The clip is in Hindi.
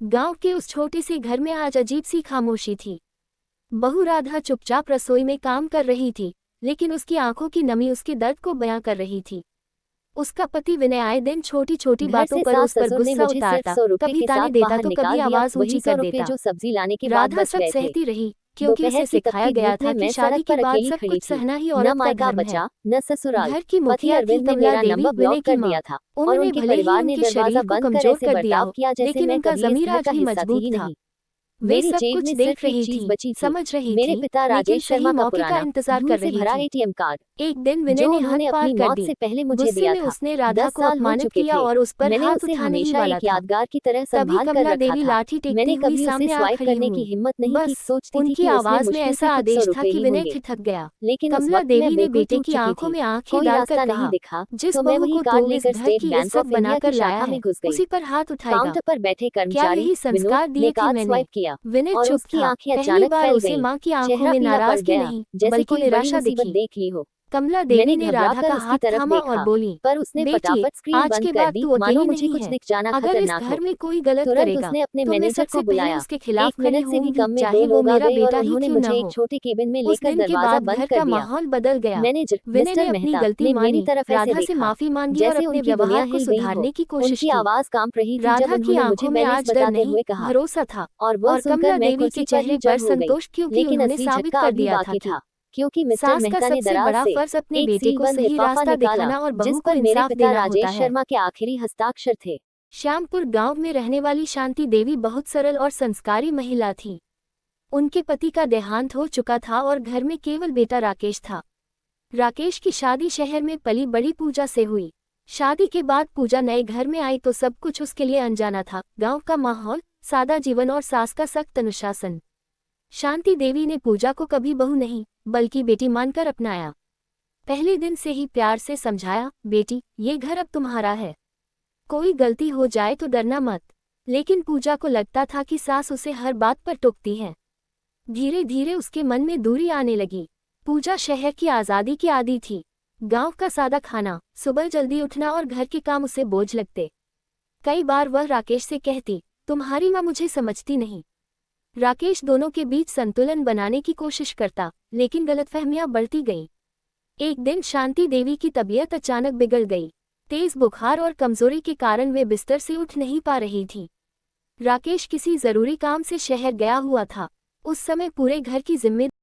गांव के उस छोटे से घर में आज अजीब सी खामोशी थी। बहू राधा चुपचाप रसोई में काम कर रही थी, लेकिन उसकी आंखों की नमी उसके दर्द को बयां कर रही थी। उसका पति विनय आए दिन छोटी छोटी बातों पर उस पर गुस्सा उतारता, कभी ताने देता तो कभी आवाज ऊंची कर देता। जो सब्जी लाने के बाद राधा बच सब गए थे। सहती रही, क्योंकि उसे सिखाया गया था कि शादी के बाद सब कुछ सहना ही औरत का धर्म है। न ससुराल। घर की मुखिया थी कमला देवी, विनय की मां। उन्होंने भले ही उनके शरीर को कमजोर कर दिया हो, लेकिन उनका ज़मीर आज भी मजबूत था। वे सब कुछ देख रही थी, समझ रही मेरे थी, पिता लेकिन राजेश सही शर्मा का मौके का पुराना इंतजार धूल कर से रही भरा थी। एटीएम कार्ड एक दिन विनय जो ने उन्होंने हद पार अपनी कर मौत दी। से पहले मुझे गुस्से दिया में था। उसने राधा 10 को साल हो अपमानित चुके किया थे। और उस पर मैंने हाथ उसे उठाने ही हमेशा वाला एक था। यादगार की तरह तभी संभाल कर कमला रखा देवी था। लाठी टेकती मैंने हुई कभी उसे सामने आ स्वाइप खड़ी करने की हुई। हिम्मत नहीं की, बस सोचती थी उनकी कि उसमें आवाज में मुश्किल से ऐसा कुछ 100 आदेश था रुपए कि ही विनय होंगे। ठिठक गया। लेकिन उस कमला वक्त मैं देवी ने बिल्कुल बेटे टूट की चुकी आंखों थी। में आंखें कोई डालकर रास्ता नहीं कहा, दिखा, जिस तो मैं बहू वही को कार्ड तू इस लेकर घर स्टेट की बैंक इज्जत ऑफ इंडिया बनाकर की लाया शाखा में है, घुस गई। उसी पर हाथ उठाएगा। काउंटर पर बैठे क्या कर्मचारी यही संस्कार विनोद दिए ने थे कार्ड मैंने? स्वाइप किया विनय और चुप उसकी था। आंखें पहली अचानक बार फैल उसे गईं। मां की आंखों चेहरा में पीला पड़ नाराजगी गया, नहीं, जैसे बल्कि कोई बड़ी निराशा मुसीबत दिखी। देख ली हो। कमला मैंने देवी ने राधा घबराकर का उसकी हाथ तरफ थामा और देखा, बोली, पर उसने बेटी, फटाफट स्क्रीन आज बंद के कर बाद दी, तू मानो अकेली मुझे नहीं कुछ है। दिख जाना अगर इस खतरनाक घर हो। में कोई गलत तुरंत करेगा उसने अपने तो मैं मैनेजर सबसे को पहले बुलाया। उसके खिलाफ 1 खड़ी मिनट से भी होंगी, कम में चाहे 2 वो लोग आ मेरा गए और बेटा ही उन्होंने क्यों न मुझे एक हो। छोटे केबिन में उस लेकर दिन के दरवाजा बाद बंद घर कर का दिया। माहौल बदल गया। मैनेजर विनय ने मिस्टर अपनी मेहता गलती ने मेरी मानी, तरफ ऐसे राधा से देखा, माफी मांगी और जैसे अपने उनकी दुनिया व्यवहार को हिल गई हो। सुधारने की कोशिश उनकी की। आवाज कांप रही थी जब राधा की उन्होंने मुझे आंखों में बैलेंस आज डर बताते नहीं, हुए कहा, भरोसा था, और वो और सुनकर कमला मैं देवी के कुर्सी पर चेहरे ही पर जड़ हो गई। संतोष, क्योंकि लेकिन उन्होंने असली साबित झटका कर अभी दिया था बाकी कि था, क्योंकि मिस्टर सास का मेहता ने सबसे दराज बड़ा से फर्ज अपने एक बेटे सील को बंद सही लिफाफा रास्ता निकाला, दिखाना और जिस बहू को पर मेरे इंसाफ पिता देना होता राजेश है। शर्मा के आखिरी हस्ताक्षर थे। श्यामपुर गांव में रहने वाली शांति देवी बहुत सरल और संस्कारी महिला थी। उनके पति का देहांत हो चुका था और घर में केवल बेटा राकेश था। राकेश की शादी शहर में पली बड़ी पूजा से हुई। शादी के बाद पूजा नए घर में आई तो सब कुछ उसके लिए अनजाना था। गांव का माहौल, सादा जीवन और सास का सख्त अनुशासन। शांति देवी ने पूजा को कभी बहू नहीं, बल्कि बेटी मानकर अपनाया। पहले दिन से ही प्यार से समझाया, बेटी, ये घर अब तुम्हारा है। कोई गलती हो जाए तो डरना मत। लेकिन पूजा को लगता था कि सास उसे हर बात पर टोकती है। धीरे धीरे उसके मन में दूरी आने लगी। पूजा शहर की आज़ादी की आदी थी। गांव का सादा खाना, सुबह जल्दी उठना और घर के काम उसे बोझ लगते। कई बार वह राकेश से कहती, तुम्हारी माँ मुझे समझती नहीं। राकेश दोनों के बीच संतुलन बनाने की कोशिश करता, लेकिन गलतफहमियां बढ़ती गईं। एक दिन शांति देवी की तबीयत अचानक बिगड़ गई। तेज बुखार और कमजोरी के कारण वे बिस्तर से उठ नहीं पा रही थी। राकेश किसी जरूरी काम से शहर गया हुआ था। उस समय पूरे घर की जिम्मेदारी